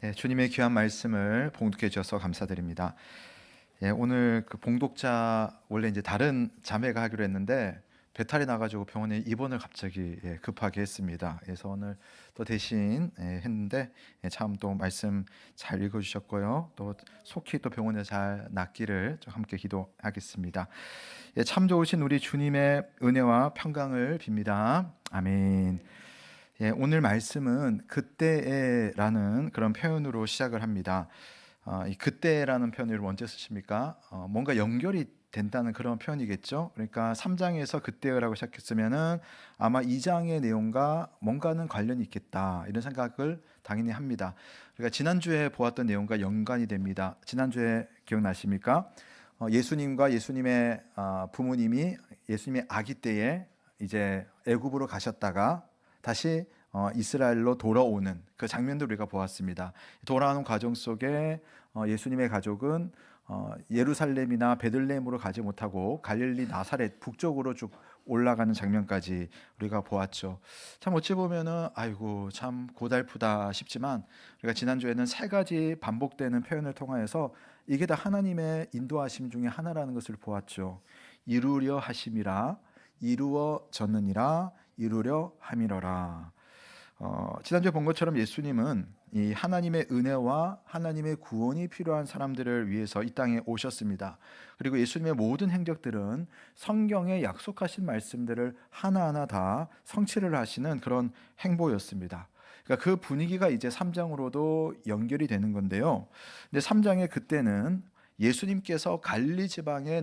네, 주님의 귀한 말씀을 봉독해 주셔서 감사드립니다. 예, 오늘 그 봉독자 원래 이제 다른 자매가 하기로 했는데 배탈이 나가지고 병원에 입원을 갑자기 급하게 했습니다. 그래서 오늘 또 대신 했는데 참 또 말씀 잘 읽어주셨고요. 또 속히 또 병원에 잘 낫기를 좀 함께 기도하겠습니다. 참 좋으신 우리 주님의 은혜와 평강을 빕니다. 아멘. 오늘 말씀은 그때에라는 그런 표현으로 시작을 합니다. 이 그때라는 표현을 언제 쓰십니까? 뭔가 연결이 된다는 그런 표현이겠죠. 그러니까 3장에서 그때라고 시작했으면은 아마 2장의 내용과 뭔가는 관련이 있겠다 이런 생각을 당연히 합니다. 그러니까 지난주에 보았던 내용과 연관이 됩니다. 지난주에 기억나십니까? 예수님과 예수님의 부모님이 예수님의 아기 때에 이제 애굽으로 가셨다가 다시 이스라엘로 돌아오는 그 장면도 우리가 보았습니다. 돌아오는 과정 속에 예수님의 가족은 예루살렘이나 베들레헴으로 가지 못하고 갈릴리 나사렛 북쪽으로 쭉 올라가는 장면까지 우리가 보았죠. 참 어찌 보면은 아이고 참 고달프다 싶지만 우리가 지난주에는 세 가지 반복되는 표현을 통하여서 이게 다 하나님의 인도하심 중에 하나라는 것을 보았죠. 이루려 하심이라, 이루어졌느니라, 이루려 함이러라. 지난주에 본 것처럼 예수님은 이 하나님의 은혜와 하나님의 구원이 필요한 사람들을 위해서 이 땅에 오셨습니다. 그리고 예수님의 모든 행적들은 성경에 약속하신 말씀들을 하나하나 다 성취를 하시는 그런 행보였습니다. 그러니까 그 분위기가 이제 3장으로도 연결이 되는 건데요. 근데 3장의 그때는 예수님께서 갈릴리 지방의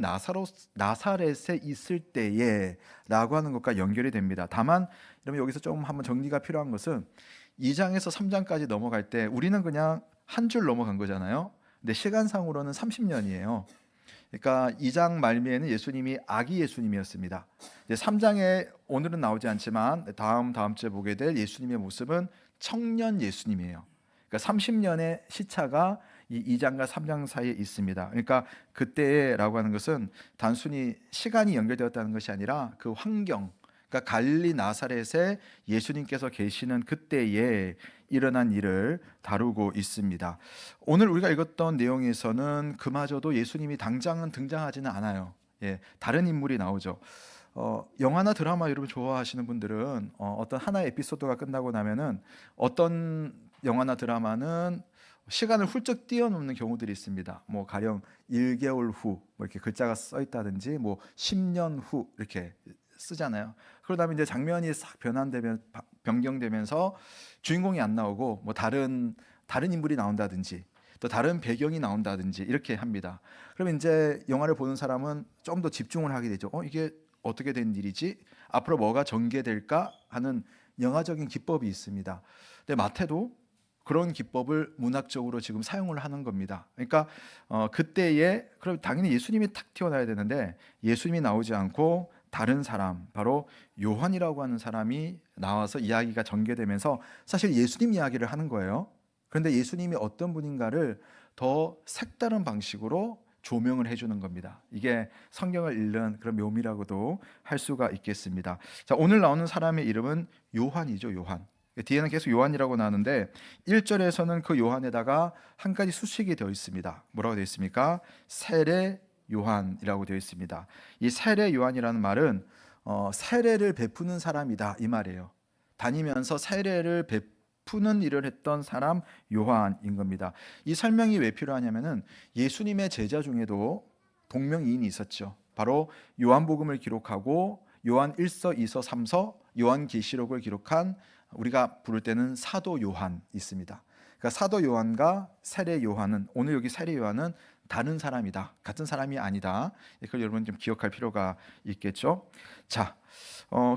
나사렛에 있을 때에 라고 하는 것과 연결이 됩니다. 다만 여러분 여기서 좀 한번 정리가 필요한 것은 2장에서 3장까지 넘어갈 때 우리는 그냥 한 줄 넘어간 거잖아요. 근데 시간상으로는 30년이에요. 그러니까 2장 말미에는 예수님이 아기 예수님이었습니다. 이제 3장에 오늘은 나오지 않지만 다음 주에 보게 될 예수님의 모습은 청년 예수님이에요. 그러니까 30년의 시차가 이 2장과 3장 사이에 있습니다. 그러니까 그때라고 하는 것은 단순히 시간이 연결되었다는 것이 아니라 그 환경, 그러니까 갈릴리 나사렛에 예수님께서 계시는 그때에 일어난 일을 다루고 있습니다. 오늘 우리가 읽었던 내용에서는 그마저도 예수님이 당장은 등장하지는 않아요. 다른 인물이 나오죠. 영화나 드라마 여러분 좋아하시는 분들은 어떤 하나의 에피소드가 끝나고 나면은 어떤 영화나 드라마는 시간을 훌쩍 뛰어넘는 경우들이 있습니다. 뭐 가령 1개월 후 뭐 이렇게 글자가 써 있다든지 뭐 10년 후 이렇게 쓰잖아요. 그러다 보면 이제 장면이 싹 변경되면서 주인공이 안 나오고 뭐 다른 인물이 나온다든지 또 다른 배경이 나온다든지 이렇게 합니다. 그러면 이제 영화를 보는 사람은 좀 더 집중을 하게 되죠. 이게 어떻게 된 일이지? 앞으로 뭐가 전개될까 하는 영화적인 기법이 있습니다. 근데 마태도 그런 기법을 문학적으로 지금 사용을 하는 겁니다. 그러니까 그때에 그럼 당연히 예수님이 탁 튀어나와야 되는데 예수님이 나오지 않고 다른 사람, 바로 요한이라고 하는 사람이 나와서 이야기가 전개되면서 사실 예수님 이야기를 하는 거예요. 그런데 예수님이 어떤 분인가를 더 색다른 방식으로 조명을 해주는 겁니다. 이게 성경을 읽는 그런 묘미라고도 할 수가 있겠습니다. 자, 오늘 나오는 사람의 이름은 요한이죠. 요한. 뒤에는 계속 요한이라고 나오는데 1절에서는 그 요한에다가 한 가지 수식이 되어 있습니다. 뭐라고 되어 있습니까? 세례 요한이라고 되어 있습니다. 이 세례 요한이라는 말은 세례를 베푸는 사람이다 이 말이에요. 다니면서 세례를 베푸는 일을 했던 사람 요한인 겁니다. 이 설명이 왜 필요하냐면은 예수님의 제자 중에도 동명이인이 있었죠. 바로 요한복음을 기록하고 요한 1서, 2서, 3서, 요한계시록을 기록한 우리가 부를 때는 사도 요한 있습니다. 그러니까 사도 요한과 세례 요한은 오늘 여기 세례 요한은 다른 사람이다. 같은 사람이 아니다. 이걸 여러분 좀 기억할 필요가 있겠죠. 자,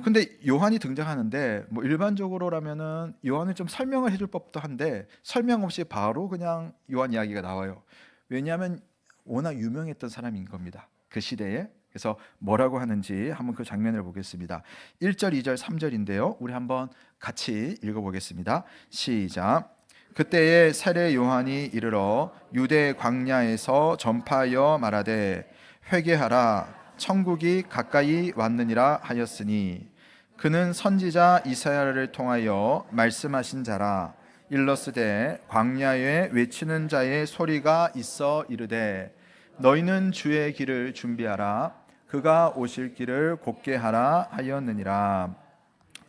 근데 요한이 등장하는데 뭐 일반적으로라면은 요한을 좀 설명을 해줄 법도 한데 설명 없이 바로 그냥 요한 이야기가 나와요. 왜냐하면 워낙 유명했던 사람인 겁니다. 그 시대에. 그래서 뭐라고 하는지 한번 그 장면을 보겠습니다. 1절, 2절, 3절인데요. 우리 한번 같이 읽어보겠습니다. 시작. 그때에 세례 요한이 이르러 유대 광야에서 전파하여 말하되 회개하라 천국이 가까이 왔느니라 하였으니 그는 선지자 이사야를 통하여 말씀하신 자라. 일러스되 광야에 외치는 자의 소리가 있어 이르되 너희는 주의 길을 준비하라 그가 오실 길을 곧게 하라 하였느니라.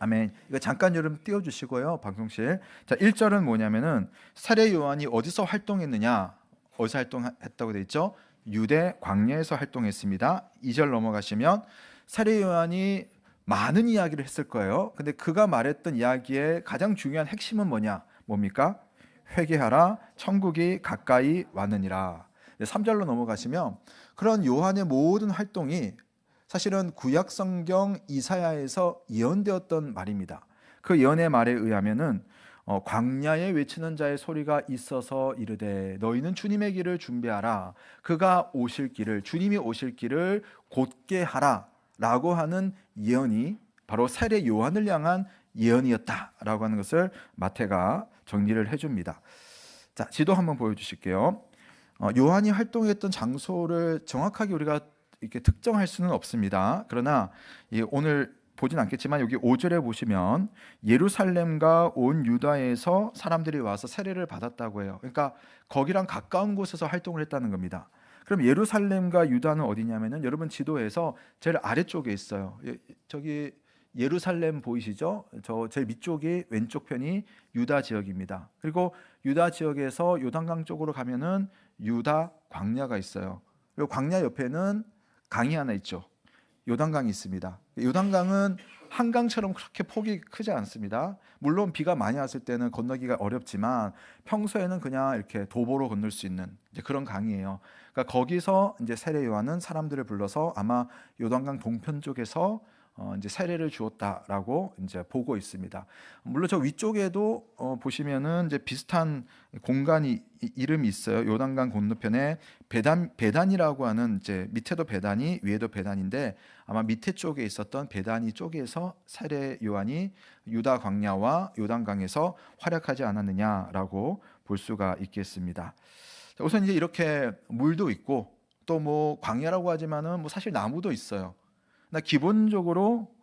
아멘. 이거 잠깐 여러분 띄워주시고요. 방송실. 자, 1절은 뭐냐면은 사례 요한이 어디서 활동했느냐? 어디서 활동했다고 되어 있죠? 유대 광야에서 활동했습니다. 2절 넘어가시면 사례 요한이 많은 이야기를 했을 거예요. 근데 그가 말했던 이야기의 가장 중요한 핵심은 뭐냐? 뭡니까? 회개하라, 천국이 가까이 왔느니라. 3절로 넘어가시면 그런 요한의 모든 활동이 사실은 구약 성경 이사야에서 예언되었던 말입니다. 그 예언의 말에 의하면은 광야에 외치는 자의 소리가 있어서 이르되 너희는 주님의 길을 준비하라 그가 오실 길을 주님이 오실 길을 곧게 하라라고 하는 예언이 바로 세례 요한을 향한 예언이었다라고 하는 것을 마태가 정리를 해줍니다. 자, 지도 한번 보여주실게요. 요한이 활동했던 장소를 정확하게 우리가 이렇게 특정할 수는 없습니다. 그러나 오늘 보진 않겠지만 여기 5절에 보시면 예루살렘과 온 유다에서 사람들이 와서 세례를 받았다고 해요. 그러니까 거기랑 가까운 곳에서 활동을 했다는 겁니다. 그럼 예루살렘과 유다는 어디냐면은 여러분 지도에서 제일 아래쪽에 있어요. 저기 예루살렘 보이시죠? 저 제일 밑쪽이 왼쪽 편이 유다 지역입니다. 그리고 유다 지역에서 요단강 쪽으로 가면은 유다 광야가 있어요. 그리고 광야 옆에는 강이 하나 있죠. 요단강이 있습니다. 요단강은 한강처럼 그렇게 폭이 크지 않습니다. 물론 비가 많이 왔을 때는 건너기가 어렵지만 평소에는 그냥 이렇게 도보로 건널 수 있는 그런 강이에요. 그러니까 거기서 이제 세례 요한은 사람들을 불러서 아마 요단강 동편 쪽에서 이제 세례를 주었다라고 이제 보고 있습니다. 물론 저 위쪽에도 보시면은 이제 비슷한 공간이 이름이 있어요. 요단강 건너편에 베단이라고 하는 이제 밑에도 베단이 위에도 베단인데 아마 밑에 쪽에 있었던 베단이 쪽에서 세례 요한이 유다 광야와 요단강에서 활약하지 않았느냐라고 볼 수가 있겠습니다. 우선 이제 이렇게 물도 있고 또 뭐 광야라고 하지만은 뭐 사실 나무도 있어요. 기본적으로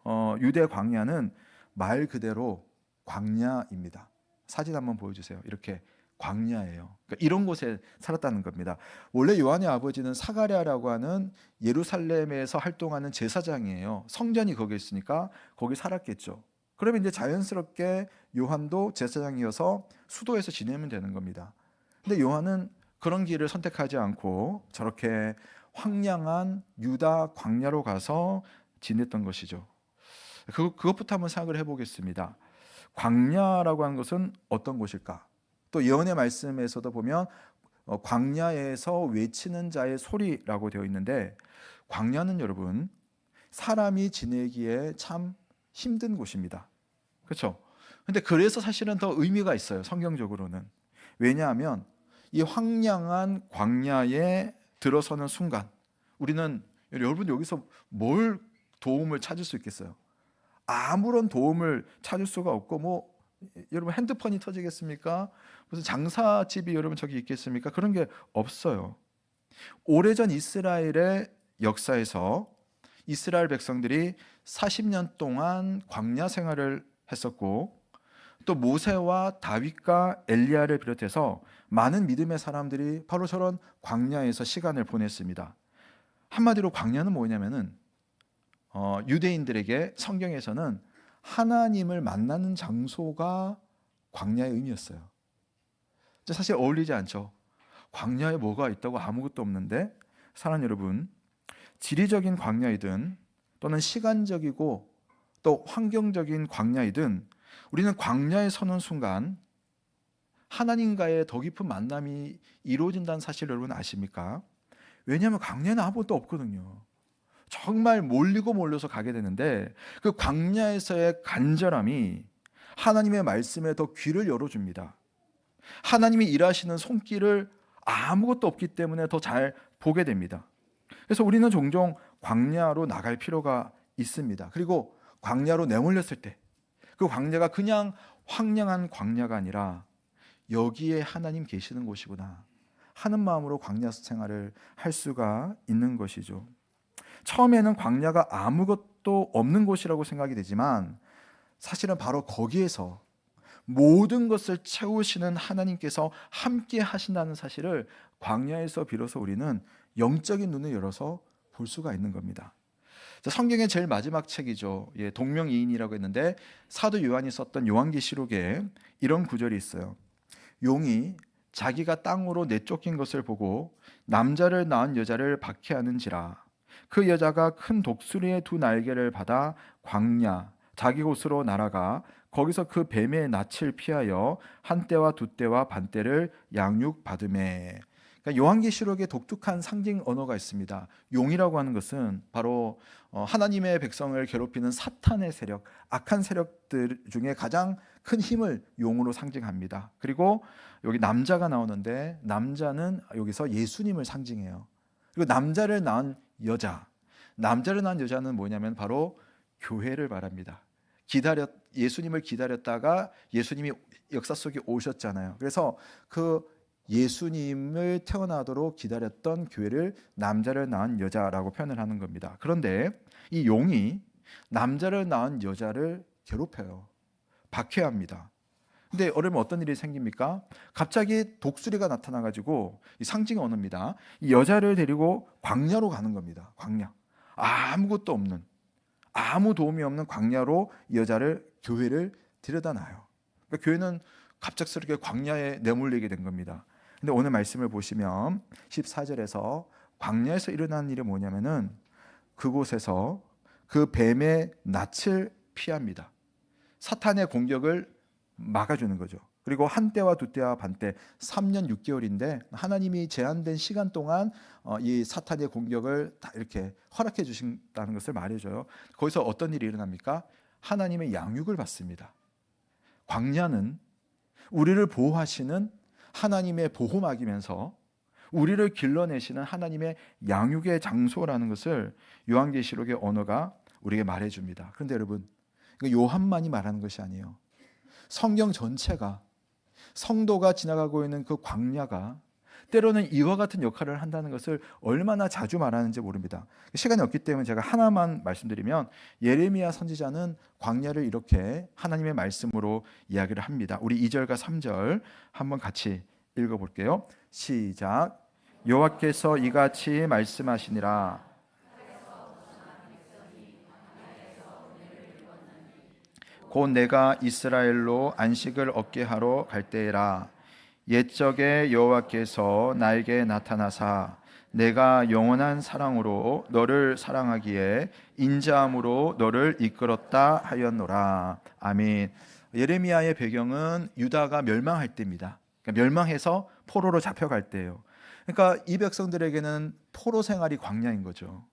유대 광야는 말 그대로 광야입니다. 사진 한번 보여주세요. 이렇게 광야예요. 그러니까 이런 곳에 살았다는 겁니다. 원래 요한의 아버지는 사가랴라고 하는 예루살렘에서 활동하는 제사장이에요. 성전이 거기 있으니까 거기 살았겠죠. 그러면 이제 자연스럽게 요한도 제사장이어서 수도에서 지내면 되는 겁니다. 근데 요한은 그런 길을 선택하지 않고 저렇게 황량한 유다 광야로 가서 지냈던 것이죠. 그것부터 한번 생각을 해보겠습니다. 광야라고 하는 것은 어떤 곳일까? 또 예언의 말씀에서도 보면 광야에서 외치는 자의 소리라고 되어 있는데 광야는 여러분 사람이 지내기에 참 힘든 곳입니다. 그렇죠? 근데 그래서 사실은 더 의미가 있어요. 성경적으로는. 왜냐하면 이 황량한 광야에 들어서는 순간 우리는 여러분 여기서 뭘 도움을 찾을 수 있겠어요? 아무런 도움을 찾을 수가 없고 뭐 여러분 핸드폰이 터지겠습니까? 무슨 장사집이 여러분 저기 있겠습니까? 그런 게 없어요. 오래전 이스라엘의 역사에서 이스라엘 백성들이 40년 동안 광야 생활을 했었고 또 모세와 다윗과 엘리야를 비롯해서 많은 믿음의 사람들이 바로 저런 광야에서 시간을 보냈습니다. 한마디로 광야는 뭐냐면은 유대인들에게 성경에서는 하나님을 만나는 장소가 광야의 의미였어요. 사실 어울리지 않죠. 광야에 뭐가 있다고 아무것도 없는데 사랑 여러분, 지리적인 광야이든 또는 시간적이고 또 환경적인 광야이든 우리는 광야에 서는 순간 하나님과의 더 깊은 만남이 이루어진다는 사실 여러분 아십니까? 왜냐하면 광야는 아무것도 없거든요. 정말 몰리고 몰려서 가게 되는데 그 광야에서의 간절함이 하나님의 말씀에 더 귀를 열어줍니다. 하나님이 일하시는 손길을 아무것도 없기 때문에 더 잘 보게 됩니다. 그래서 우리는 종종 광야로 나갈 필요가 있습니다. 그리고 광야로 내몰렸을 때 그 광야가 그냥 황량한 광야가 아니라 여기에 하나님 계시는 곳이구나 하는 마음으로 광야 생활을 할 수가 있는 것이죠. 처음에는 광야가 아무것도 없는 곳이라고 생각이 되지만 사실은 바로 거기에서 모든 것을 채우시는 하나님께서 함께 하신다는 사실을 광야에서 비로소 우리는 영적인 눈을 열어서 볼 수가 있는 겁니다. 성경의 제일 마지막 책이죠. 동명이인이라고 했는데 사도 요한이 썼던 요한계시록에 이런 구절이 있어요. 용이 자기가 땅으로 내쫓긴 것을 보고 남자를 낳은 여자를 박해하는지라. 그 여자가 큰 독수리의 두 날개를 받아 광야 자기 곳으로 날아가 거기서 그 뱀의 낯을 피하여 한 때와 두 때와 반 때를 양육받으매. 그러니까 요한계시록에 독특한 상징 언어가 있습니다. 용이라고 하는 것은 바로 하나님의 백성을 괴롭히는 사탄의 세력, 악한 세력들 중에 가장 큰 힘을 용으로 상징합니다. 그리고 여기 남자가 나오는데 남자는 여기서 예수님을 상징해요. 그리고 남자를 낳은 여자는 뭐냐면 바로 교회를 말합니다. 예수님을 기다렸다가 예수님이 역사 속에 오셨잖아요. 그래서 그 예수님을 태어나도록 기다렸던 교회를 남자를 낳은 여자라고 표현을 하는 겁니다. 그런데 이 용이 남자를 낳은 여자를 괴롭혀요. 박해합니다. 근데 어려면 어떤 일이 생깁니까? 갑자기 독수리가 나타나가지고 이 상징 언어입니다. 이 여자를 데리고 광야로 가는 겁니다. 광야. 아무것도 없는, 아무 도움이 없는 광야로 교회를 들여다 놔요. 그러니까 교회는 갑작스럽게 광야에 내몰리게 된 겁니다. 근데 오늘 말씀을 보시면 14절에서 광야에서 일어난 일이 뭐냐면은 그곳에서 그 뱀의 낯을 피합니다. 사탄의 공격을 막아주는 거죠. 그리고 한 때와 두 때와 반 때 3년 6개월인데 하나님이 제한된 시간 동안 이 사탄의 공격을 다 이렇게 허락해 주신다는 것을 말해줘요. 거기서 어떤 일이 일어납니까? 하나님의 양육을 받습니다. 광야는 우리를 보호하시는 하나님의 보호막이면서 우리를 길러내시는 하나님의 양육의 장소라는 것을 요한계시록의 언어가 우리에게 말해줍니다. 그런데 여러분, 요한만이 말하는 것이 아니에요. 성경 전체가, 성도가 지나가고 있는 그 광야가 때로는 이와 같은 역할을 한다는 것을 얼마나 자주 말하는지 모릅니다. 시간이 없기 때문에 제가 하나만 말씀드리면 예레미야 선지자는 광야를 이렇게 하나님의 말씀으로 이야기를 합니다. 우리 2절과 3절 한번 같이 읽어볼게요. 시작. 여호와께서 이같이 말씀하시니라. 곧 내가 이스라엘로 안식을 얻게 하러 갈 때에라. 옛적에 여호와께서 나에게 나타나사 내가 영원한 사랑으로 너를 사랑하기에 인자함으로 너를 이끌었다 하였노라. 아멘. 예레미야의 배경은 유다가 멸망할 때입니다. 그러니까 멸망해서 포로로 잡혀갈 때예요. 그러니까 이 백성들에게는 포로 생활이 광야인 거죠.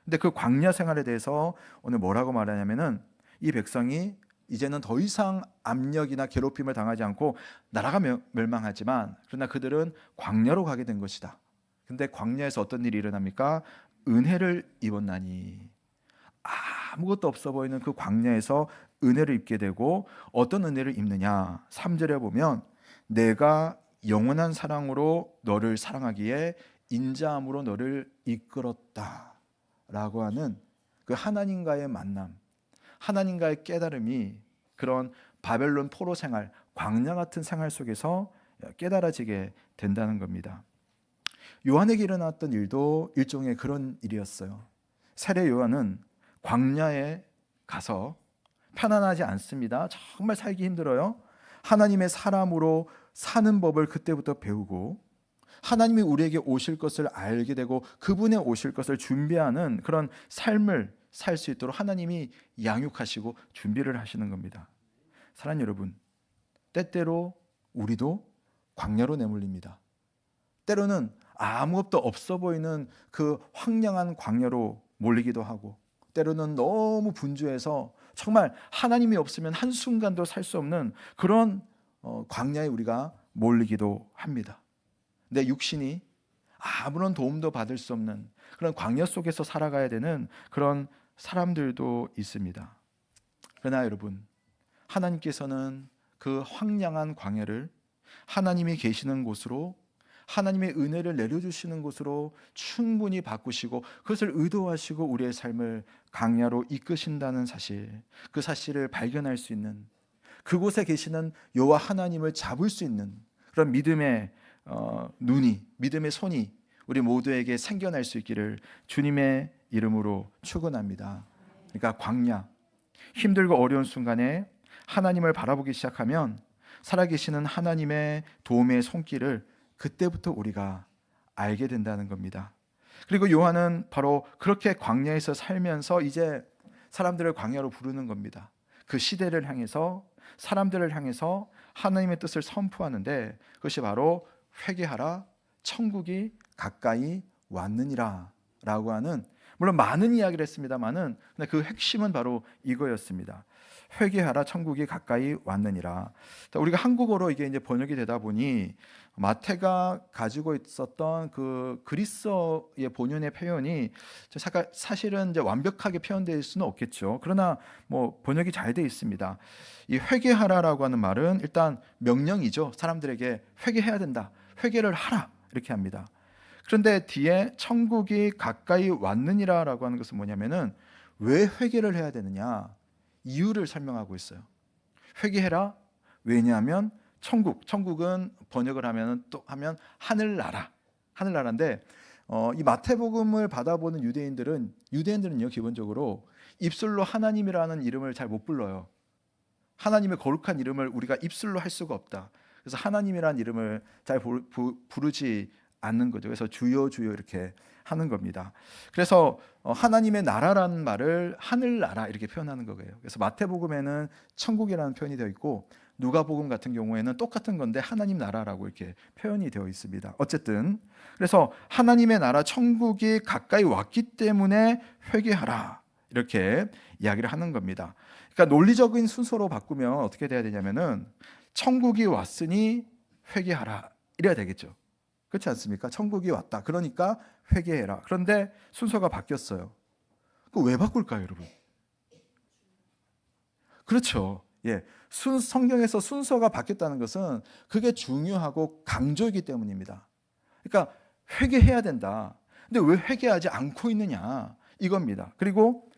근데 그 광야 생활에 대해서 오늘 뭐라고 말하냐면은 이 백성이 이제는 더 이상 압력이나 괴롭힘을 당하지 않고 나라가 멸망하지만 그러나 그들은 광야로 가게 된 것이다. 근데 광야에서 어떤 일이 일어납니까? 은혜를 입었나니. 아무것도 없어 보이는 그 광야에서 은혜를 입게 되고 어떤 은혜를 입느냐? 3절에 보면 내가 영원한 사랑으로 너를 사랑하기에 인자함으로 너를 이끌었다 라고 하는 그 하나님과의 만남, 하나님과의 깨달음이 그런 바벨론 포로 생활, 광야 같은 생활 속에서 깨달아지게 된다는 겁니다. 요한에게 일어났던 일도 일종의 그런 일이었어요. 세례 요한은 광야에 가서 편안하지 않습니다. 정말 살기 힘들어요. 하나님의 사람으로 사는 법을 그때부터 배우고 하나님이 우리에게 오실 것을 알게 되고 그분의 오실 것을 준비하는 그런 삶을 살 수 있도록 하나님이 양육하시고 준비를 하시는 겁니다. 사랑하는 여러분, 때때로 우리도 광야로 내몰립니다. 때로는 아무것도 없어 보이는 그 황량한 광야로 몰리기도 하고 때로는 너무 분주해서 정말 하나님이 없으면 한순간도 살 수 없는 그런 광야에 우리가 몰리기도 합니다. 내 육신이 아무런 도움도 받을 수 없는 그런 광야 속에서 살아가야 되는 그런 사람들도 있습니다. 그러나 여러분, 하나님께서는 그 황량한 광야를 하나님이 계시는 곳으로, 하나님의 은혜를 내려주시는 곳으로 충분히 바꾸시고 그것을 의도하시고 우리의 삶을 광야로 이끄신다는 사실, 그 사실을 발견할 수 있는, 그곳에 계시는 여호와 하나님을 잡을 수 있는 그런 믿음의 눈이, 믿음의 손이 우리 모두에게 생겨날 수 있기를 주님의 이름으로 축원합니다. 그러니까 광야, 힘들고 어려운 순간에 하나님을 바라보기 시작하면 살아계시는 하나님의 도움의 손길을 그때부터 우리가 알게 된다는 겁니다. 그리고 요한은 바로 그렇게 광야에서 살면서 이제 사람들을 광야로 부르는 겁니다. 그 시대를 향해서, 사람들을 향해서 하나님의 뜻을 선포하는데 그것이 바로 회개하라, 천국이 가까이 왔느니라 라고 하는, 물론 많은 이야기를 했습니다만은 그 핵심은 바로 이거였습니다. 회개하라, 천국이 가까이 왔느니라. 우리가 한국어로 이게 이제 번역이 되다 보니 마태가 가지고 있었던 그 그리스어의 본연의 표현이 사실은 이제 완벽하게 표현될 수는 없겠죠. 그러나 뭐 번역이 잘 되어 있습니다. 이 회개하라라고 하는 말은 일단 명령이죠. 사람들에게 회개해야 된다, 회개를 하라 이렇게 합니다. 그런데 뒤에 천국이 가까이 왔느니라라고 하는 것은 뭐냐면은 왜 회개를 해야 되느냐, 이유를 설명하고 있어요. 회개해라. 왜냐하면 천국은 번역을 하면 하늘나라, 하늘나라인데 이 마태복음을 받아보는 유대인들은요 기본적으로 입술로 하나님이라는 이름을 잘 못 불러요. 하나님의 거룩한 이름을 우리가 입술로 할 수가 없다. 그래서 하나님이라는 이름을 잘 부르지 않는 거죠. 그래서 주여 주여 이렇게 하는 겁니다. 그래서 하나님의 나라라는 말을 하늘나라 이렇게 표현하는 거예요. 그래서 마태복음에는 천국이라는 표현이 되어 있고 누가복음 같은 경우에는 똑같은 건데 하나님 나라라고 이렇게 표현이 되어 있습니다. 어쨌든 그래서 하나님의 나라 천국이 가까이 왔기 때문에 회개하라 이렇게 이야기를 하는 겁니다. 그러니까 논리적인 순서로 바꾸면 어떻게 돼야 되냐면은 천국이 왔으니 회개하라 이래야 되겠죠. 그렇지 않습니까? 천국이 왔다. 그러니까 회개해라. 그런데 순서가 바뀌었어요. 그 왜 바꿀까요, 여러분? 그렇죠. 예. 성경에서 순서가 바뀌었다는 것은 그게 중요하고 강조이기 때문입니다. 그러니까 회개해야 된다. 근데 왜 회개하지 않고 있느냐? 이겁니다. 그리고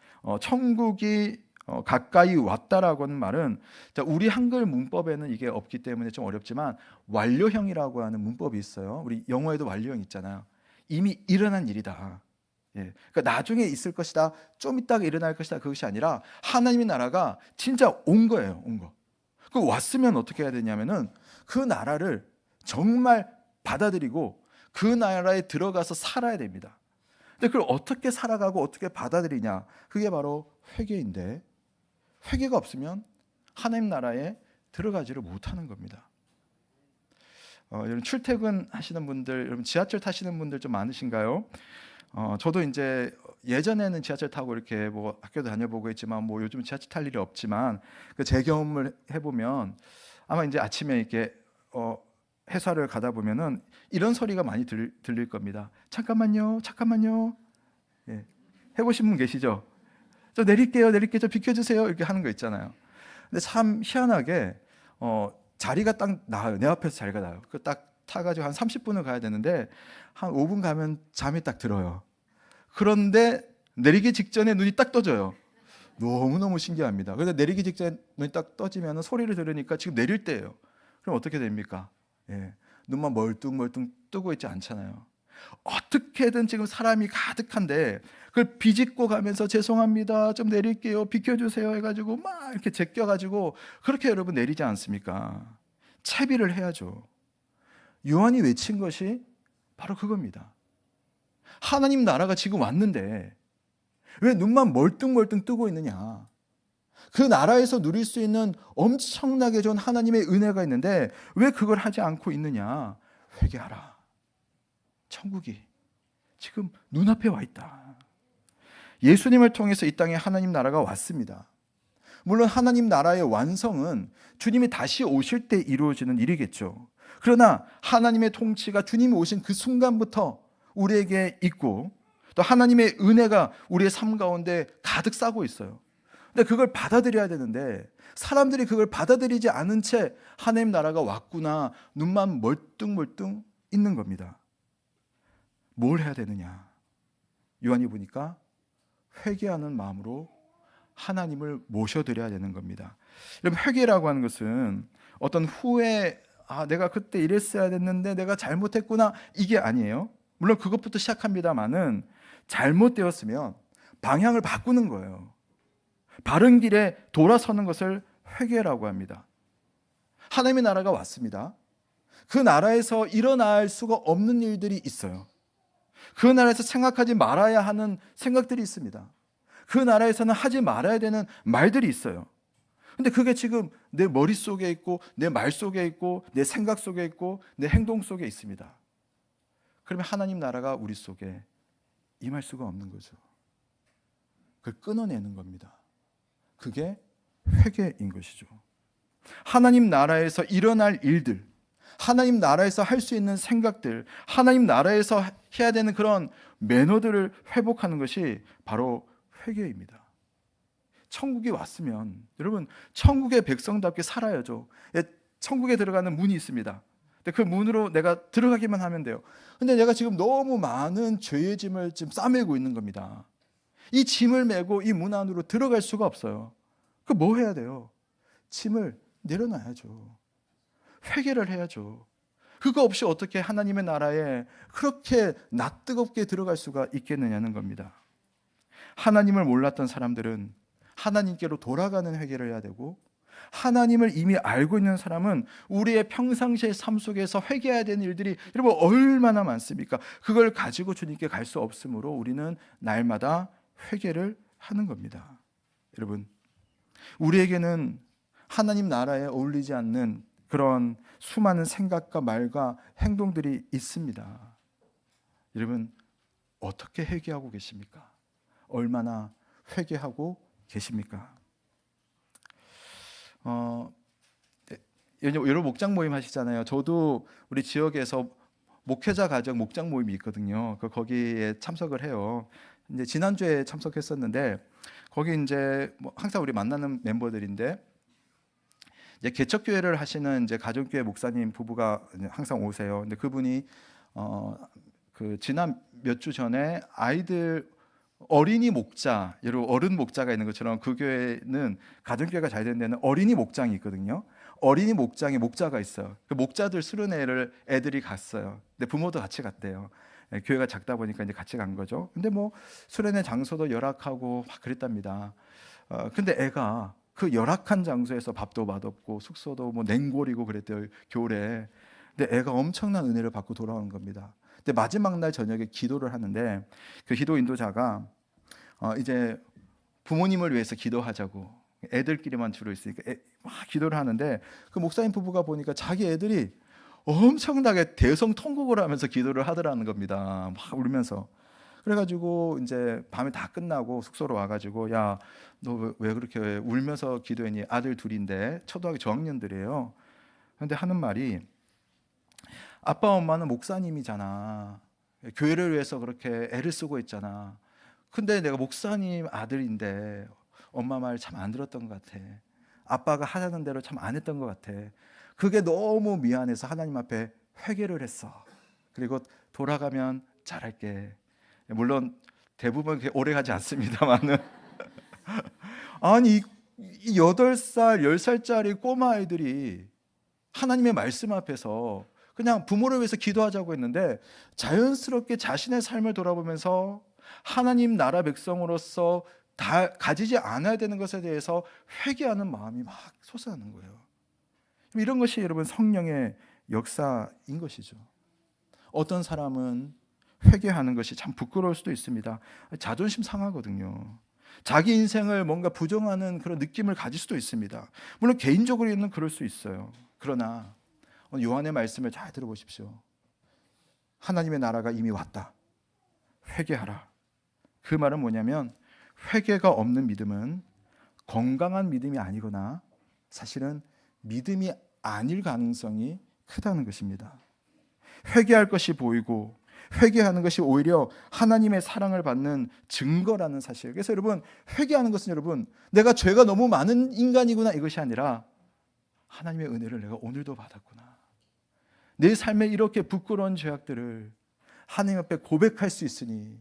천국이 가까이 왔다라고 하는 말은 우리 한글 문법에는 이게 없기 때문에 좀 어렵지만 완료형이라고 하는 문법이 있어요. 우리 영어에도 완료형 있잖아요. 이미 일어난 일이다. 예. 그러니까 나중에 있을 것이다, 좀 있다가 일어날 것이다, 그것이 아니라 하나님의 나라가 진짜 온 거예요. 온 거. 그 왔으면 어떻게 해야 되냐면은 그 나라를 정말 받아들이고 그 나라에 들어가서 살아야 됩니다. 근데 그걸 어떻게 살아가고 어떻게 받아들이냐, 그게 바로 회개인데 회개가 없으면 하나님 나라에 들어가지를 못하는 겁니다. 여러분 출퇴근 하시는 분들, 여러분 지하철 타시는 분들 좀 많으신가요? 저도 이제 예전에는 지하철 타고 이렇게 뭐 학교도 다녀보고 했지만 뭐 요즘 지하철 탈 일이 없지만 제 경험을 해보면 아마 이제 아침에 이렇게 회사를 가다 보면은 이런 소리가 많이 들릴 겁니다. 잠깐만요, 잠깐만요. 예. 해보신 분 계시죠? 저 내릴게요, 저 비켜주세요 이렇게 하는 거 있잖아요. 근데 참 희한하게 자리가 딱 나와요. 내 앞에서 자리가 나와요. 그 딱 타가지고 한 30분을 가야 되는데 한 5분 가면 잠이 딱 들어요. 그런데 내리기 직전에 눈이 딱 떠져요. 너무너무 신기합니다. 그런데 내리기 직전에 눈이 딱 떠지면 소리를 들으니까 지금 내릴 때예요. 그럼 어떻게 됩니까? 예. 눈만 멀뚱멀뚱 뜨고 있지 않잖아요. 어떻게든 지금 사람이 가득한데 그걸 비집고 가면서 죄송합니다, 좀 내릴게요, 비켜주세요 해가지고 막 이렇게 제껴가지고 그렇게 여러분 내리지 않습니까? 채비를 해야죠. 요한이 외친 것이 바로 그겁니다. 하나님 나라가 지금 왔는데 왜 눈만 멀뚱멀뚱 뜨고 있느냐? 그 나라에서 누릴 수 있는 엄청나게 좋은 하나님의 은혜가 있는데 왜 그걸 하지 않고 있느냐? 회개하라. 천국이 지금 눈앞에 와 있다. 예수님을 통해서 이 땅에 하나님 나라가 왔습니다. 물론 하나님 나라의 완성은 주님이 다시 오실 때 이루어지는 일이겠죠. 그러나 하나님의 통치가 주님이 오신 그 순간부터 우리에게 있고 또 하나님의 은혜가 우리의 삶 가운데 가득 싸고 있어요. 근데 그걸 받아들여야 되는데 사람들이 그걸 받아들이지 않은 채 하나님 나라가 왔구나, 눈만 멀뚱멀뚱 있는 겁니다. 뭘 해야 되느냐? 요한이 보니까 회개하는 마음으로 하나님을 모셔드려야 되는 겁니다. 여러분, 회개라고 하는 것은 어떤 후회, 내가 그때 이랬어야 됐는데 내가 잘못했구나, 이게 아니에요. 물론 그것부터 시작합니다만은 잘못되었으면 방향을 바꾸는 거예요. 바른 길에 돌아서는 것을 회개라고 합니다. 하나님의 나라가 왔습니다. 그 나라에서 일어날 수가 없는 일들이 있어요. 그 나라에서 생각하지 말아야 하는 생각들이 있습니다. 그 나라에서는 하지 말아야 되는 말들이 있어요. 근데 그게 지금 내 머릿속에 있고 내 말 속에 있고 내 생각 속에 있고 내 행동 속에 있습니다. 그러면 하나님 나라가 우리 속에 임할 수가 없는 거죠. 그걸 끊어내는 겁니다. 그게 회개인 것이죠. 하나님 나라에서 일어날 일들, 하나님 나라에서 할 수 있는 생각들, 하나님 나라에서 해야 되는 그런 매너들을 회복하는 것이 바로 회개입니다. 천국이 왔으면 여러분, 천국의 백성답게 살아야죠. 천국에 들어가는 문이 있습니다. 근데 그 문으로 내가 들어가기만 하면 돼요. 근데 내가 지금 너무 많은 죄의 짐을 지금 싸매고 있는 겁니다. 이 짐을 메고 이 문 안으로 들어갈 수가 없어요. 그 뭐 해야 돼요? 짐을 내려놔야죠. 회개를 해야죠. 그거 없이 어떻게 하나님의 나라에 그렇게 낯뜨겁게 들어갈 수가 있겠느냐는 겁니다. 하나님을 몰랐던 사람들은 하나님께로 돌아가는 회개를 해야 되고, 하나님을 이미 알고 있는 사람은 우리의 평상시의 삶 속에서 회개해야 되는 일들이 여러분 얼마나 많습니까? 그걸 가지고 주님께 갈 수 없으므로 우리는 날마다 회개를 하는 겁니다. 여러분, 우리에게는 하나님 나라에 어울리지 않는 그런 수많은 생각과 말과 행동들이 있습니다. 여러분, 어떻게 회개하고 계십니까? 얼마나 회개하고 계십니까? 여러 목장 모임 하시잖아요. 저도 우리 지역에서 목회자 가정 목장 모임이 있거든요. 거기에 참석을 해요. 이제 지난주에 참석했었는데 거기 이제 항상 우리 만나는 멤버들인데, 이제 개척교회를 하시는 이제 가정교회 목사님 부부가 항상 오세요. 근데 그분이 그 지난 몇 주 전에 아이들 어린이 목자, 여러분 어른 목자가 있는 것처럼 그 교회는 가정교회가 잘 된 데는 어린이 목장이 있거든요. 어린이 목장에 목자가 있어요. 그 목자들 수련회를 애들이 갔어요. 근데 부모도 같이 갔대요. 교회가 작다 보니까 이제 같이 간 거죠. 근데 뭐 수련회 장소도 열악하고 막 그랬답니다. 근데 애가 그 열악한 장소에서 밥도 맛없고 숙소도 뭐 냉골이고 그랬대요, 겨울에. 근데 애가 엄청난 은혜를 받고 돌아온 겁니다. 근데 마지막 날 저녁에 기도를 하는데 그 기도 인도자가 이제 부모님을 위해서 기도하자고, 애들끼리만 주로 있으니까 막 기도를 하는데 그 목사님 부부가 보니까 자기 애들이 엄청나게 대성통곡을 하면서 기도를 하더라는 겁니다. 막 울면서. 그래가지고 이제 밤에 다 끝나고 숙소로 와가지고, 야, 너 왜 그렇게 울면서 기도했니? 아들 둘인데 초등학교 저학년들이에요. 근데 하는 말이, 아빠 엄마는 목사님이잖아. 교회를 위해서 그렇게 애를 쓰고 있잖아. 근데 내가 목사님 아들인데 엄마 말 참 안 들었던 것 같아. 아빠가 하자는 대로 참 안 했던 것 같아. 그게 너무 미안해서 하나님 앞에 회개를 했어. 그리고 돌아가면 잘할게. 물론 대부분 그렇게 오래 가지 않습니다만은 아니, 이 8살, 10살짜리 꼬마 아이들이 하나님의 말씀 앞에서 그냥 부모를 위해서 기도하자고 했는데 자연스럽게 자신의 삶을 돌아보면서 하나님 나라 백성으로서 다 가지지 않아야 되는 것에 대해서 회개하는 마음이 막 솟아나는 거예요. 이런 것이 여러분 성령의 역사인 것이죠. 어떤 사람은 회개하는 것이 참 부끄러울 수도 있습니다. 자존심 상하거든요. 자기 인생을 뭔가 부정하는 그런 느낌을 가질 수도 있습니다. 물론 개인적으로는 그럴 수 있어요. 그러나 오늘 요한의 말씀을 잘 들어보십시오. 하나님의 나라가 이미 왔다. 회개하라. 그 말은 뭐냐면, 회개가 없는 믿음은 건강한 믿음이 아니거나 사실은 믿음이 아닐 가능성이 크다는 것입니다. 회개할 것이 보이고 회개하는 것이 오히려 하나님의 사랑을 받는 증거라는 사실. 그래서 여러분, 회개하는 것은 여러분 내가 죄가 너무 많은 인간이구나 이것이 아니라 하나님의 은혜를 내가 오늘도 받았구나. 내 삶에 이렇게 부끄러운 죄악들을 하나님 앞에 고백할 수 있으니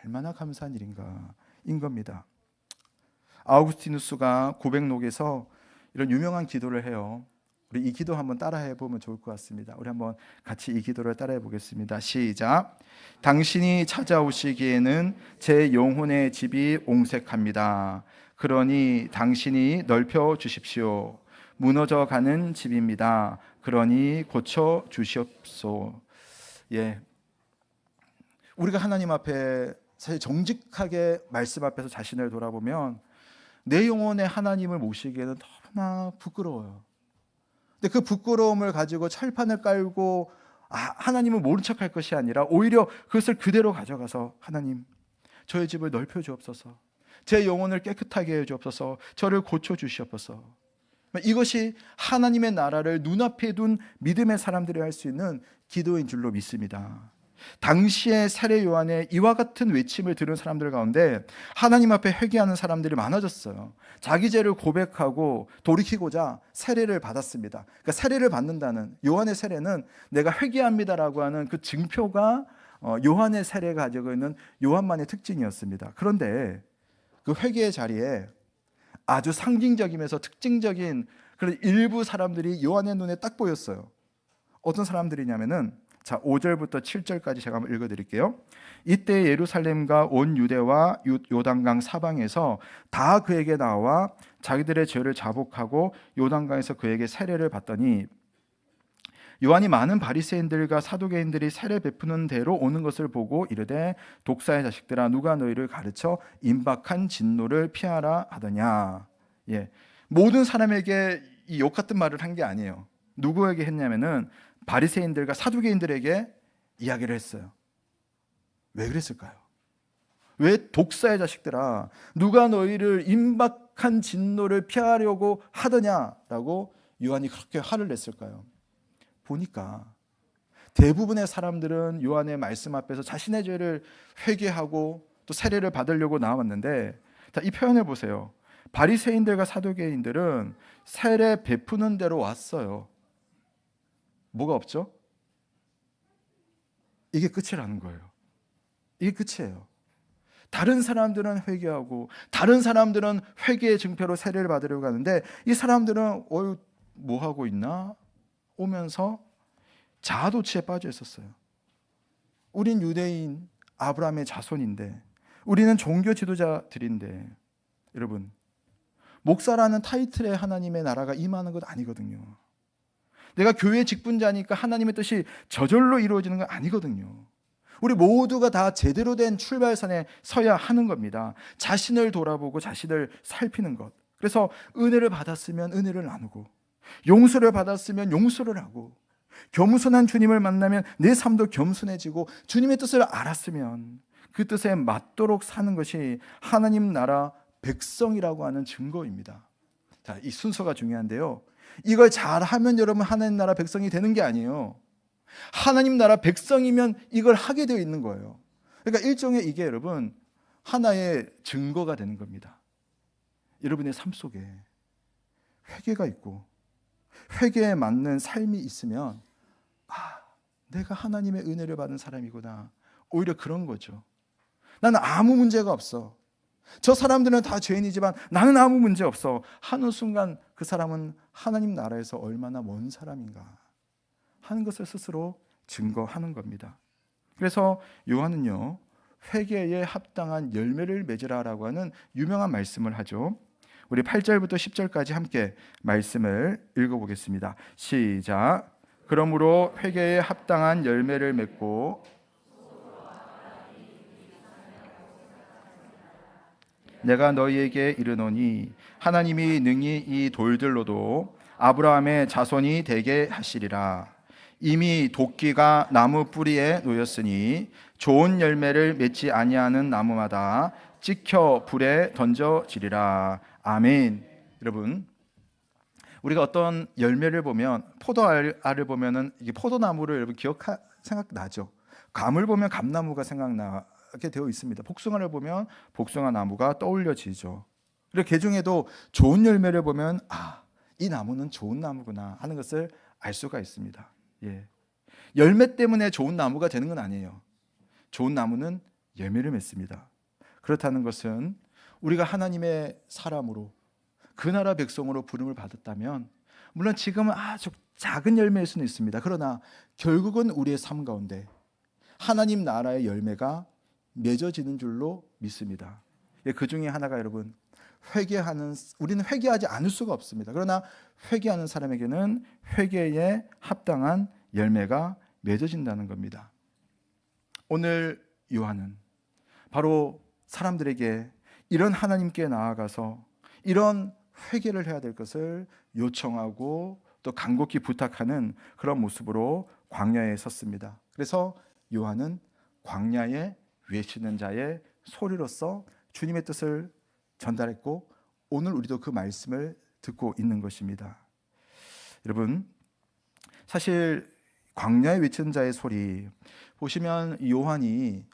얼마나 감사한 일인가 인 겁니다. 아우구스티누스가 고백록에서 이런 유명한 기도를 해요. 우리 이 기도 한번 따라해 보면 좋을 것 같습니다. 우리 한번 같이 이 기도를 따라해 보겠습니다. 시작. 당신이 찾아오시기에는 제 영혼의 집이 옹색합니다. 그러니 당신이 넓혀 주십시오. 무너져 가는 집입니다. 그러니 고쳐 주시옵소. 예. 우리가 하나님 앞에 사실 정직하게 말씀 앞에서 자신을 돌아보면 내 영혼의 하나님을 모시기에는 너무나 부끄러워요. 근데 그 부끄러움을 가지고 철판을 깔고 하나님을 모른 척할 것이 아니라 오히려 그것을 그대로 가져가서 하나님, 저의 집을 넓혀 주옵소서. 제 영혼을 깨끗하게 해 주옵소서. 저를 고쳐 주시옵소서. 이것이 하나님의 나라를 눈앞에 둔 믿음의 사람들이 할 수 있는 기도인 줄로 믿습니다. 당시의 세례 요한의 이와 같은 외침을 들은 사람들 가운데 하나님 앞에 회개하는 사람들이 많아졌어요. 자기 죄를 고백하고 돌이키고자 세례를 받았습니다. 그러니까 세례를 받는다는, 요한의 세례는 내가 회개합니다라고 하는 그 증표가 요한의 세례가 가지고 있는 요한만의 특징이었습니다. 그런데 그 회개의 자리에 아주 상징적이면서 특징적인 그런 일부 사람들이 요한의 눈에 딱 보였어요. 어떤 사람들이냐면은, 자, 5절부터 7절까지 제가 한번 읽어드릴게요. 이때 예루살렘과 온 유대와 요단강 사방에서 다 그에게 나와 자기들의 죄를 자복하고 요단강에서 그에게 세례를 받더니, 요한이 많은 바리새인들과 사두개인들이 세례 베푸는 대로 오는 것을 보고 이르되, 독사의 자식들아, 누가 너희를 가르쳐 임박한 진노를 피하라 하더냐. 예, 모든 사람에게 이 욕 같은 말을 한 게 아니에요. 누구에게 했냐면은 바리새인들과 사두개인들에게 이야기를 했어요. 왜 그랬을까요? 왜 독사의 자식들아, 누가 너희를 임박한 진노를 피하려고 하더냐라고 요한이 그렇게 화를 냈을까요? 보니까 대부분의 사람들은 요한의 말씀 앞에서 자신의 죄를 회개하고 또 세례를 받으려고 나왔는데, 이 표현을 보세요. 바리새인들과 사두개인들은 세례 베푸는 대로 왔어요. 뭐가 없죠? 이게 끝이라는 거예요. 이게 끝이에요. 다른 사람들은 회개하고 다른 사람들은 회개의 증표로 세례를 받으려고 하는데, 이 사람들은 뭐 하고 있나? 오면서 자아도취에 빠져 있었어요. 우린 유대인 아브라함의 자손인데, 우리는 종교 지도자들인데, 여러분, 목사라는 타이틀에 하나님의 나라가 임하는 것 아니거든요. 내가 교회 직분자니까 하나님의 뜻이 저절로 이루어지는 건 아니거든요. 우리 모두가 다 제대로 된 출발선에 서야 하는 겁니다. 자신을 돌아보고 자신을 살피는 것. 그래서 은혜를 받았으면 은혜를 나누고, 용서를 받았으면 용서를 하고, 겸손한 주님을 만나면 내 삶도 겸손해지고, 주님의 뜻을 알았으면 그 뜻에 맞도록 사는 것이 하나님 나라 백성이라고 하는 증거입니다. 자, 이 순서가 중요한데요, 이걸 잘하면 여러분 하나님 나라 백성이 되는 게 아니에요. 하나님 나라 백성이면 이걸 하게 되어 있는 거예요. 그러니까 일종의 이게 여러분 하나의 증거가 되는 겁니다. 여러분의 삶 속에 회개가 있고 회개에 맞는 삶이 있으면, 내가 하나님의 은혜를 받은 사람이구나, 오히려 그런 거죠. 나는 아무 문제가 없어, 저 사람들은 다 죄인이지만 나는 아무 문제 없어 하는 순간, 그 사람은 하나님 나라에서 얼마나 먼 사람인가 하는 것을 스스로 증거하는 겁니다. 그래서 요한은요, 회개에 합당한 열매를 맺으라라고 하는 유명한 말씀을 하죠. 우리 8절부터 10절까지 함께 말씀을 읽어보겠습니다. 시작. 그러므로 회개에 합당한 열매를 맺고 내가 너희에게 이르노니 하나님이 능히 이 돌들로도 아브라함의 자손이 되게 하시리라. 이미 도끼가 나무 뿌리에 놓였으니 좋은 열매를 맺지 아니하는 나무마다 찍혀 불에 던져지리라. 아멘. 여러분, 우리가 어떤 열매를 보면, 포도알을 보면은 이게 포도나무를 여러분 생각나죠? 감을 보면 감나무가 생각나게 되어 있습니다. 복숭아를 보면 복숭아 나무가 떠올려지죠. 그리고 그 중에도 좋은 열매를 보면 이 나무는 좋은 나무구나 하는 것을 알 수가 있습니다. 예. 열매 때문에 좋은 나무가 되는 건 아니에요. 좋은 나무는 열매를 맺습니다. 그렇다는 것은 우리가 하나님의 사람으로 그 나라 백성으로 부름을 받았다면 물론 지금은 아주 작은 열매일 수는 있습니다. 그러나 결국은 우리의 삶 가운데 하나님 나라의 열매가 맺어지는 줄로 믿습니다. 그 중에 하나가 여러분 우리는 회개하지 않을 수가 없습니다. 그러나 회개하는 사람에게는 회개에 합당한 열매가 맺어진다는 겁니다. 오늘 요한은 바로 사람들에게 이런 하나님께 나아가서 이런 회개를 해야 될 것을 요청하고 또 간곡히 부탁하는 그런 모습으로 광야에 섰습니다. 그래서 요한은 광야에 외치는 자의 소리로서 주님의 뜻을 전달했고 오늘 우리도 그 말씀을 듣고 있는 것입니다. 여러분, 사실 광야에 외치는 자의 소리 보시면 요한이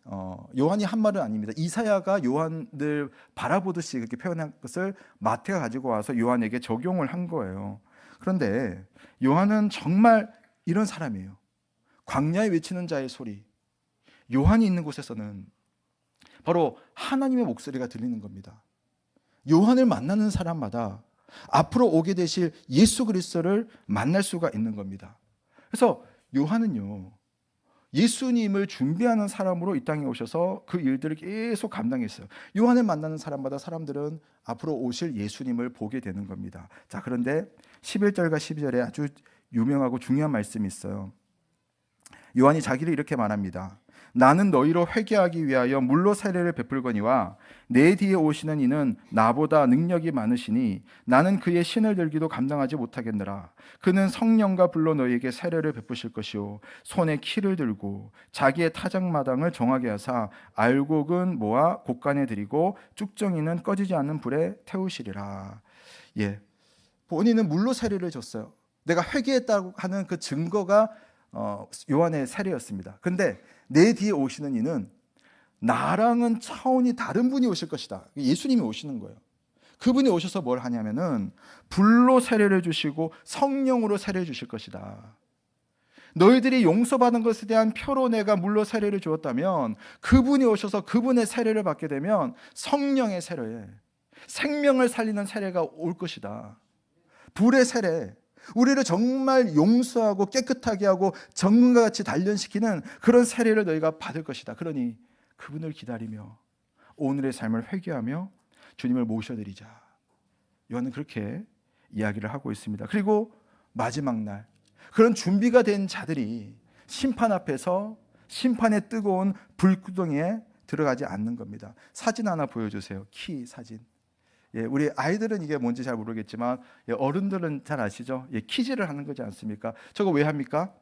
한 말은 아닙니다. 이사야가 요한을 바라보듯이 그렇게 표현한 것을 마태가 가지고 와서 요한에게 적용을 한 거예요. 그런데 요한은 정말 이런 사람이에요. 광야에 외치는 자의 소리, 요한이 있는 곳에서는 바로 하나님의 목소리가 들리는 겁니다. 요한을 만나는 사람마다 앞으로 오게 되실 예수 그리스도를 만날 수가 있는 겁니다. 그래서 요한은요, 예수님을 준비하는 사람으로 이 땅에 오셔서 그 일들을 계속 감당했어요. 요한을 만나는 사람마다 사람들은 앞으로 오실 예수님을 보게 되는 겁니다. 자, 그런데 11절과 12절에 아주 유명하고 중요한 말씀이 있어요. 요한이 자기를 이렇게 말합니다. 나는 너희로 회개하기 위하여 물로 세례를 베풀거니와 내 뒤에 오시는 이는 나보다 능력이 많으시니 나는 그의 신을 들기도 감당하지 못하겠느라. 그는 성령과 불로 너희에게 세례를 베푸실 것이요 손에 키를 들고 자기의 타작마당을 정하게 하사 알곡은 모아 곡간에 들이고 쭉정이는 꺼지지 않는 불에 태우시리라. 본인은 물로 세례를 줬어요. 내가 회개했다고 하는 그 증거가 요한의 세례였습니다. 근데 내 뒤에 오시는 이는 나랑은 차원이 다른 분이 오실 것이다. 예수님이 오시는 거예요. 그분이 오셔서 뭘 하냐면은 불로 세례를 주시고 성령으로 세례를 주실 것이다. 너희들이 용서받은 것에 대한 표로 내가 물로 세례를 주었다면 그분이 오셔서 그분의 세례를 받게 되면 성령의 세례에 생명을 살리는 세례가 올 것이다. 불의 세례, 우리를 정말 용서하고 깨끗하게 하고 정금과 같이 단련시키는 그런 세례를 너희가 받을 것이다. 그러니 그분을 기다리며 오늘의 삶을 회개하며 주님을 모셔드리자. 요한은 그렇게 이야기를 하고 있습니다. 그리고 마지막 날 그런 준비가 된 자들이 심판 앞에서 심판의 뜨거운 불구덩이에 들어가지 않는 겁니다. 사진 하나 보여주세요. 키 사진. 우리 아이들은 이게 뭔지 잘 모르겠지만 어른들은 잘 아시죠? 키질을 하는 거지 않습니까? 저거 왜 합니까?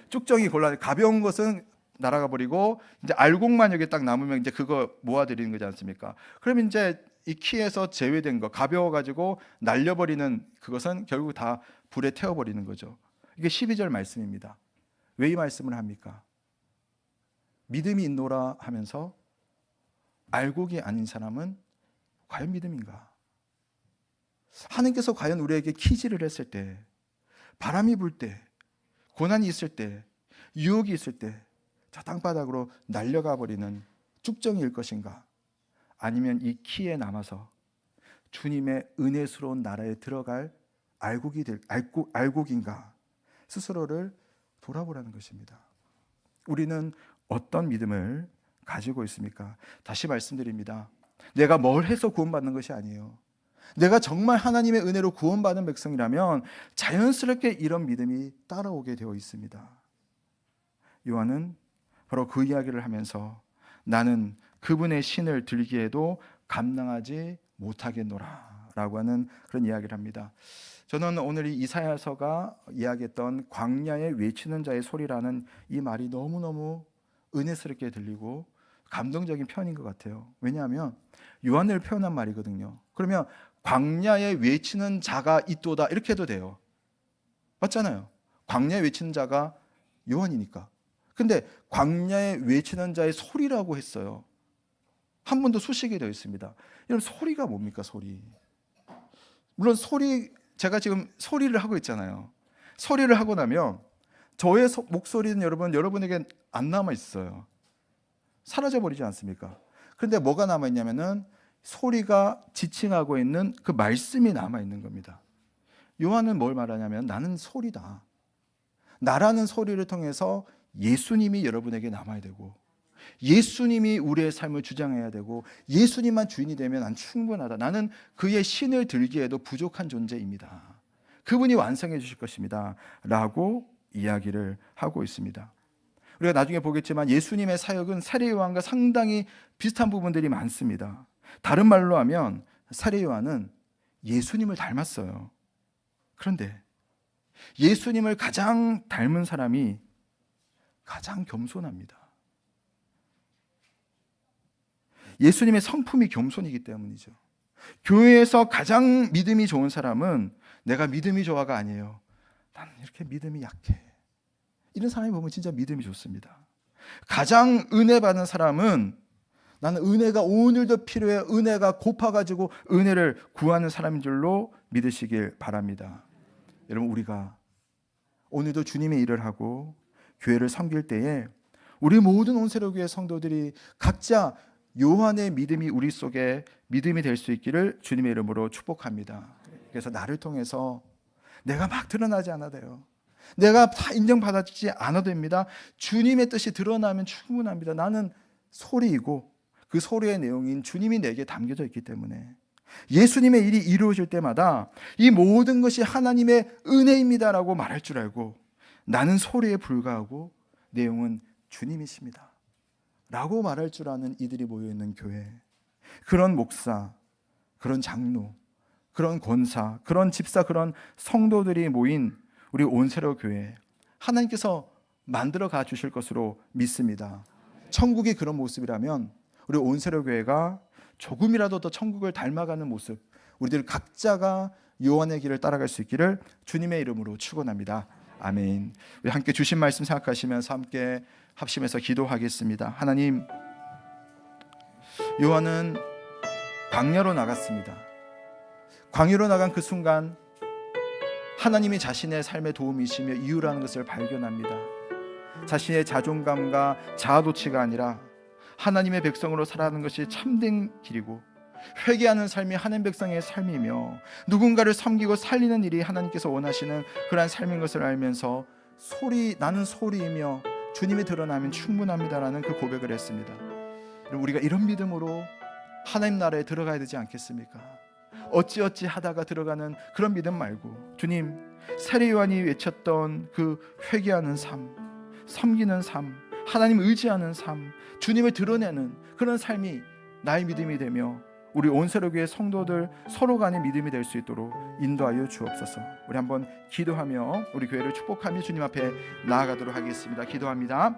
쭉정이 곤란해. 가벼운 것은 날아가 버리고 이제 알곡만 여기 딱 남으면 이제 그거 모아드리는 거지 않습니까? 그럼 이제 이 키에서 제외된 거 가벼워 가지고 날려버리는 그것은 결국 다 불에 태워버리는 거죠. 이게 12절 말씀입니다. 왜 이 말씀을 합니까? 믿음이 있노라 하면서 알곡이 아닌 사람은 과연 믿음인가? 하나님께서 과연 우리에게 키질을 했을 때, 바람이 불 때, 고난이 있을 때, 유혹이 있을 때 저 땅바닥으로 날려가 버리는 쭉정이일 것인가? 아니면 이 키에 남아서 주님의 은혜스러운 나라에 들어갈 알곡인가? 스스로를 돌아보라는 것입니다. 우리는 어떤 믿음을 가지고 있습니까? 다시 말씀드립니다. 내가 뭘 해서 구원받는 것이 아니에요. 내가 정말 하나님의 은혜로 구원받은 백성이라면 자연스럽게 이런 믿음이 따라오게 되어 있습니다. 요한은 바로 그 이야기를 하면서 나는 그분의 신을 들기에도 감당하지 못하겠노라 라고 하는 그런 이야기를 합니다. 저는 오늘 이 이사야서가 이야기했던 광야에 외치는 자의 소리라는 이 말이 너무너무 은혜스럽게 들리고 감동적인 표현인 것 같아요. 왜냐하면 요한을 표현한 말이거든요. 그러면 광야에 외치는 자가 있도다 이렇게 해도 돼요. 맞잖아요. 광야에 외치는 자가 요한이니까. 근데 광야에 외치는 자의 소리라고 했어요. 한 번 더 수식이 되어 있습니다. 여러분 소리가 뭡니까? 소리. 물론 제가 지금 소리를 하고 있잖아요. 소리를 하고 나면 저의 목소리는 여러분에게 안 남아 있어요. 사라져 버리지 않습니까? 그런데 뭐가 남아있냐면은 소리가 지칭하고 있는 그 말씀이 남아있는 겁니다. 요한은 뭘 말하냐면 나는 소리다. 나라는 소리를 통해서 예수님이 여러분에게 남아야 되고 예수님이 우리의 삶을 주장해야 되고 예수님만 주인이 되면 난 충분하다. 나는 그의 신을 들기에도 부족한 존재입니다. 그분이 완성해 주실 것입니다. 라고 이야기를 하고 있습니다. 우리가 나중에 보겠지만 예수님의 사역은 세례 요한과 상당히 비슷한 부분들이 많습니다. 다른 말로 하면 세례 요한은 예수님을 닮았어요. 그런데 예수님을 가장 닮은 사람이 가장 겸손합니다. 예수님의 성품이 겸손이기 때문이죠. 교회에서 가장 믿음이 좋은 사람은 내가 믿음이 좋아가 아니에요. 나는 이렇게 믿음이 약해. 이런 사람이 보면 진짜 믿음이 좋습니다. 가장 은혜 받는 사람은 나는 은혜가 오늘도 필요해. 은혜가 고파가지고 은혜를 구하는 사람인 줄로 믿으시길 바랍니다. 여러분, 우리가 오늘도 주님의 일을 하고 교회를 섬길 때에 우리 모든 온세로교회 성도들이 각자 요한의 믿음이 우리 속에 믿음이 될 수 있기를 주님의 이름으로 축복합니다. 그래서 나를 통해서 내가 막 드러나지 않아도 돼요. 내가 다 인정받아주지 않아도 됩니다. 주님의 뜻이 드러나면 충분합니다. 나는 소리이고 그 소리의 내용인 주님이 내게 담겨져 있기 때문에 예수님의 일이 이루어질 때마다 이 모든 것이 하나님의 은혜입니다라고 말할 줄 알고 나는 소리에 불과하고 내용은 주님이십니다 라고 말할 줄 아는 이들이 모여있는 교회, 그런 목사, 그런 장로, 그런 권사, 그런 집사, 그런 성도들이 모인 우리 온세로 교회, 하나님께서 만들어 가 주실 것으로 믿습니다. 천국이 그런 모습이라면 우리 온세로 교회가 조금이라도 더 천국을 닮아가는 모습, 우리들 각자가 요한의 길을 따라갈 수 있기를 주님의 이름으로 축원합니다. 아멘. 우리 함께 주신 말씀 생각하시면서 함께 합심해서 기도하겠습니다. 하나님, 요한은 광야로 나갔습니다. 광야로 나간 그 순간 하나님이 자신의 삶의 도움이시며 이유라는 것을 발견합니다. 자신의 자존감과 자아도취가 아니라 하나님의 백성으로 살아가는 것이 참된 길이고 회개하는 삶이 하나님 백성의 삶이며 누군가를 섬기고 살리는 일이 하나님께서 원하시는 그러한 삶인 것을 알면서 나는 소리이며 주님이 드러나면 충분합니다라는 그 고백을 했습니다. 우리가 이런 믿음으로 하나님 나라에 들어가야 되지 않겠습니까? 어찌어찌 하다가 들어가는 그런 믿음 말고 주님, 세례 요한이 외쳤던 그 회개하는 삶, 섬기는 삶, 하나님 의지하는 삶, 주님을 드러내는 그런 삶이 나의 믿음이 되며 우리 온세로교회 성도들 서로 간의 믿음이 될 수 있도록 인도하여 주옵소서. 우리 한번 기도하며 우리 교회를 축복하며 주님 앞에 나아가도록 하겠습니다. 기도합니다.